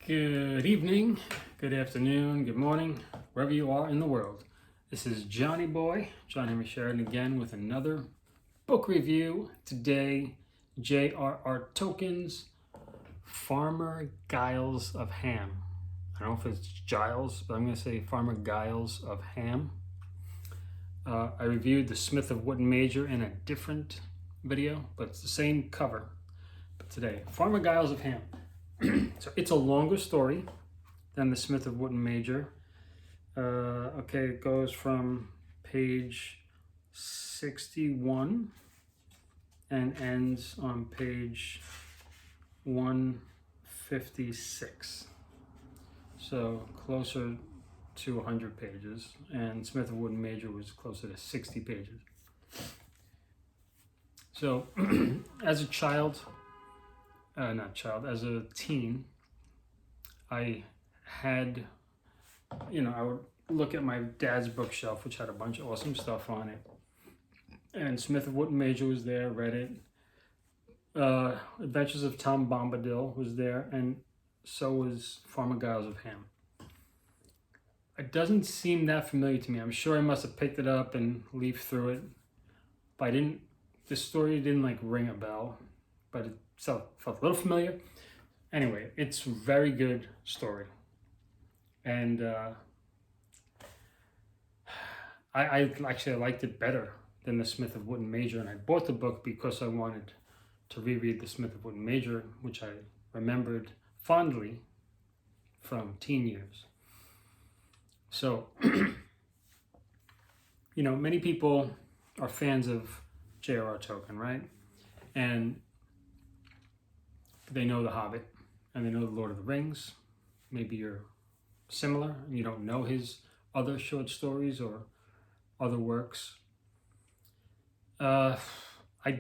Good evening, good afternoon, good morning, wherever you are in the world. This is Johnny Boy, John Henry Sheridan again with another book review. Today, J.R.R. Tolkien's Farmer Giles of Ham. I don't know if it's Giles, but I'm going to say Farmer Giles of Ham. I reviewed The Smith of Wootton Major in a different video, but it's the same cover. But today, Farmer Giles of Ham. So it's a longer story than The Smith of Wootton Major. It goes from page 61 and ends on page 156. So closer to 100 pages, and Smith of Wootton Major was closer to 60 pages. So as a child, as a teen, I had, I would look at my dad's bookshelf, which had a bunch of awesome stuff on it. And Smith of Wootton Major was there, read it. Adventures of Tom Bombadil was there, and so was Farmer Giles of Ham. It doesn't seem that familiar to me. I'm sure I must have picked it up and leafed through it, but the story didn't ring a bell, but it felt a little familiar. Anyway, it's a very good story. And I liked it better than The Smith of Wootton Major, and I bought the book because I wanted to reread The Smith of Wootton Major, which I remembered fondly from teen years. So, many people are fans of J.R.R. Tolkien, right? And they know The Hobbit, and they know The Lord of the Rings. Maybe you're similar, and you don't know his other short stories or other works. I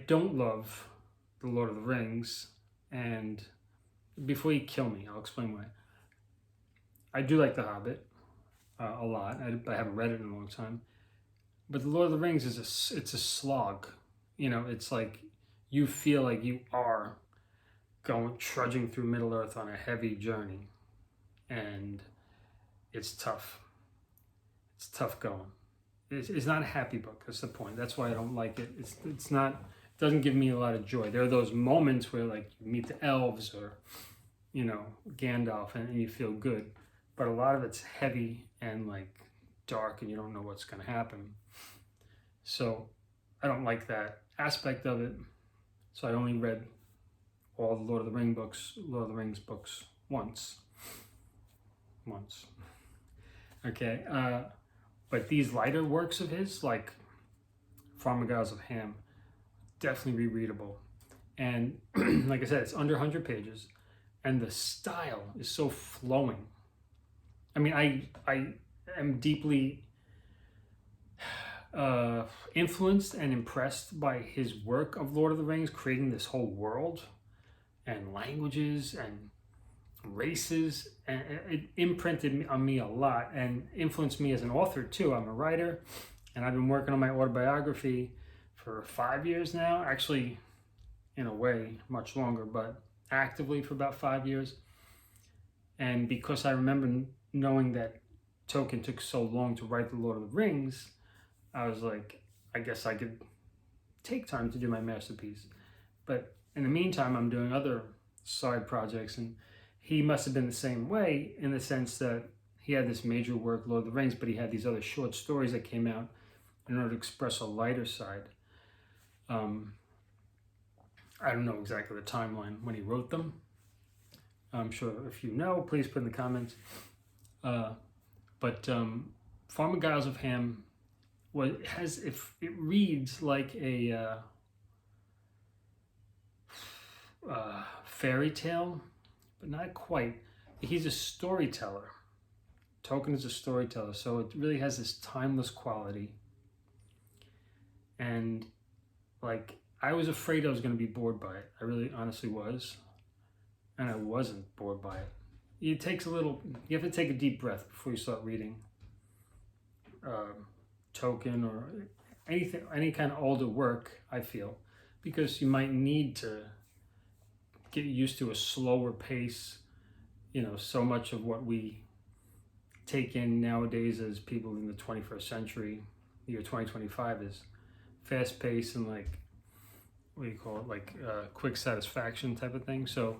don't love The Lord of the Rings, and before you kill me, I'll explain why. I do like The Hobbit a lot. I haven't read it in a long time. But The Lord of the Rings it's a slog. It's like you feel like you are trudging through Middle Earth on a heavy journey, and it's tough. It's tough going. It's not a happy book. That's the point. That's why I don't like it. It's not. It doesn't give me a lot of joy. There are those moments where you meet the elves or Gandalf and you feel good, but a lot of it's heavy and dark, and you don't know what's going to happen. So I don't like that aspect of it. So I only read all the Lord of the Rings books once. Okay, but these lighter works of his, like Farmer Giles of Ham, definitely rereadable. And like I said, it's under 100 pages, and the style is so flowing. I mean, I am deeply influenced and impressed by his work of Lord of the Rings, creating this whole world and languages and races, and it imprinted on me a lot and influenced me as an author too. I'm a writer, and I've been working on my autobiography for 5 years now. Actually, in a way, much longer, but actively for about 5 years. And because I remember knowing that Tolkien took so long to write The Lord of the Rings, I was like, I guess I could take time to do my masterpiece. But in the meantime, I'm doing other side projects, and he must have been the same way in the sense that he had this major work, Lord of the Rings, but he had these other short stories that came out in order to express a lighter side. I don't know exactly the timeline when he wrote them. I'm sure if you know, please put in the comments. But Farmer Giles of Ham it reads like a fairy tale, but not quite. He's a storyteller. Tolkien is a storyteller, so it really has this timeless quality. And I was afraid I was going to be bored by it. I really honestly was. And I wasn't bored by it. You have to take a deep breath before you start reading Tolkien or any kind of older work, I feel, because you might need to get used to a slower pace, so much of what we take in nowadays as people in the 21st century, the year 2025, is fast paced and like, what do you call it, like quick satisfaction type of thing. So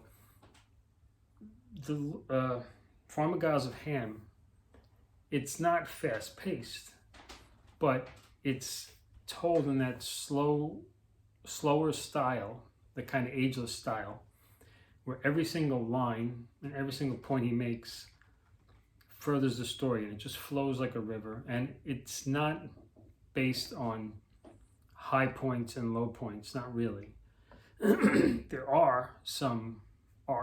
the Farmer Giles of Ham, it's not fast paced, but it's told in that slower style, the kind of ageless style, where every single line and every single point he makes furthers the story, and it just flows like a river. And it's not based on high points and low points, not really. There are some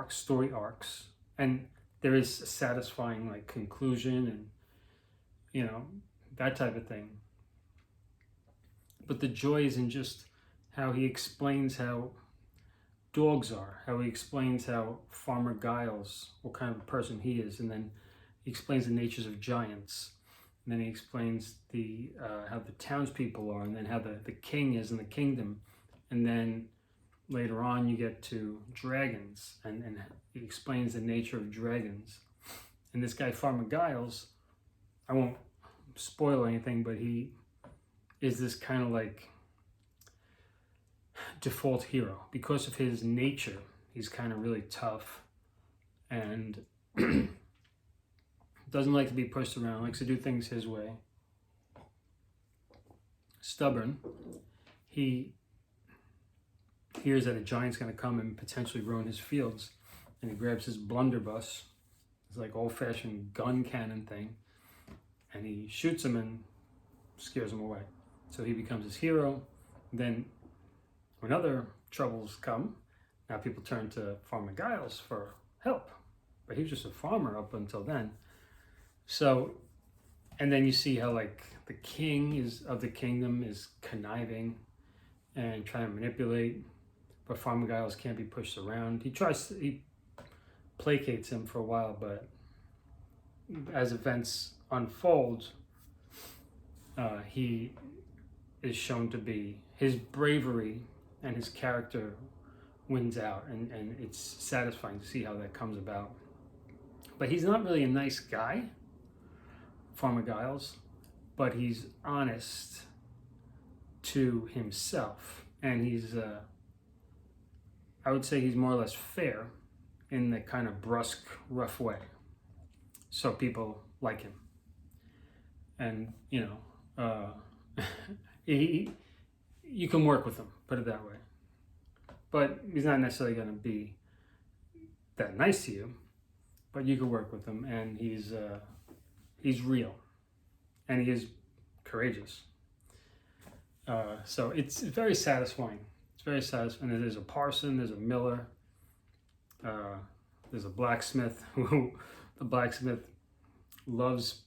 story arcs, and there is a satisfying like conclusion and that type of thing. But the joy is in just how he explains how dogs are, how he explains how Farmer Giles, what kind of a person he is, and then he explains the natures of giants, and then he explains how the townspeople are, and then how the king is in the kingdom, and then later on you get to dragons, and he explains the nature of dragons. And this guy Farmer Giles, I won't spoil anything, but he is this kind of like default hero because of his nature. He's kind of really tough and doesn't like to be pushed around, likes to do things his way. Stubborn. He hears that a giant's going to come and potentially ruin his fields, and he grabs his blunderbuss, it's like old-fashioned gun cannon thing, and he shoots him and scares him away. So he becomes his hero. Then when other troubles come, now people turn to Farmer Giles for help, but he was just a farmer up until then. So, and then you see how like the king of the kingdom is conniving and trying to manipulate, but Farmer Giles can't be pushed around. He placates him for a while, but as events unfold, he is shown to be, his bravery and his character wins out, and it's satisfying to see how that comes about. But he's not really a nice guy, Farmer Giles, but he's honest to himself, and he's I would say he's more or less fair in the kind of brusque, rough way. So people like him. And, you can work with him, put it that way. But he's not necessarily going to be that nice to you, but you can work with him, and he's real, and he is courageous. So it's very satisfying. It's very satisfying. There's a parson, there's a miller, there's a blacksmith who the blacksmith loves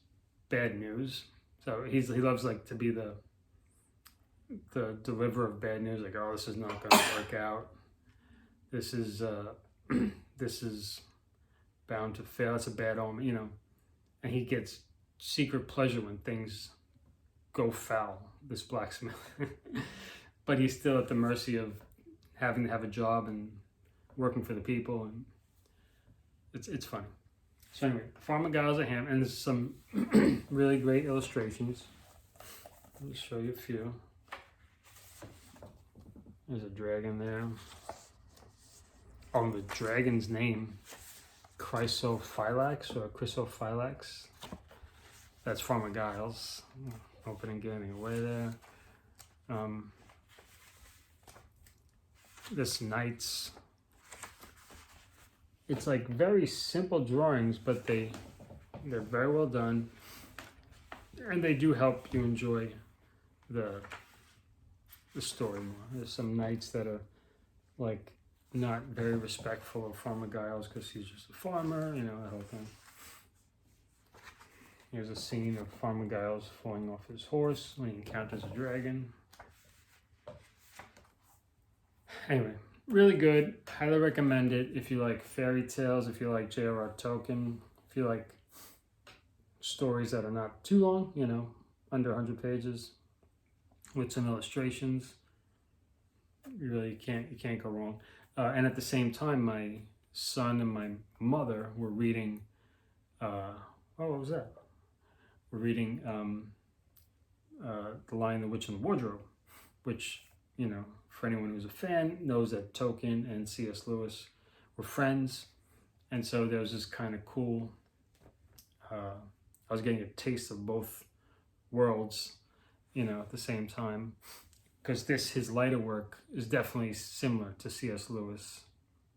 bad news. So he loves like to be the deliverer of bad news. Like, oh, this is not going to work out. This is bound to fail. It's a bad omen, And he gets secret pleasure when things go foul, this blacksmith. But he's still at the mercy of having to have a job and working for the people, and it's funny. So anyway, Farmer Giles of Ham, and there's some really great illustrations. Let me show you a few. There's a dragon there. Oh, the dragon's name, Chrysophylax or Chrysophylax. That's Farmer Giles. Hope I didn't get anything away there. This knight's, it's like very simple drawings, but they're very well done, and they do help you enjoy the story more. There's some knights that are like not very respectful of Farmer Giles because he's just a farmer, that whole thing. Here's a scene of Farmer Giles falling off his horse when he encounters a dragon. Anyway, really good. Highly recommend it if you like fairy tales, if you like J.R.R. Tolkien, if you like stories that are not too long, under 100 pages, with some illustrations. You can't go wrong. And at the same time, my son and my mother were reading, what was that? We're reading The Lion, the Witch, and the Wardrobe, which, you know, for anyone who's a fan knows that Tolkien and C.S. Lewis were friends. And so there was this kind of cool, I was getting a taste of both worlds, you know, at the same time. Because his lighter work is definitely similar to C.S. Lewis,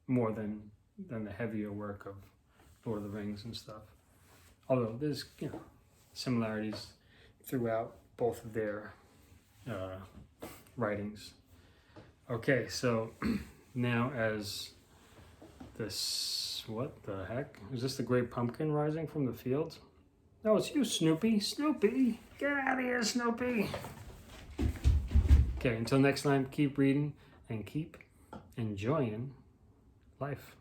more than the heavier work of Lord of the Rings and stuff. Although there's, you know, similarities throughout both of their writings. Okay, so now as this, what the heck? Is this the Great Pumpkin rising from the fields? No, it's you, Snoopy. Snoopy, get out of here, Snoopy. Okay, until next time, keep reading and keep enjoying life.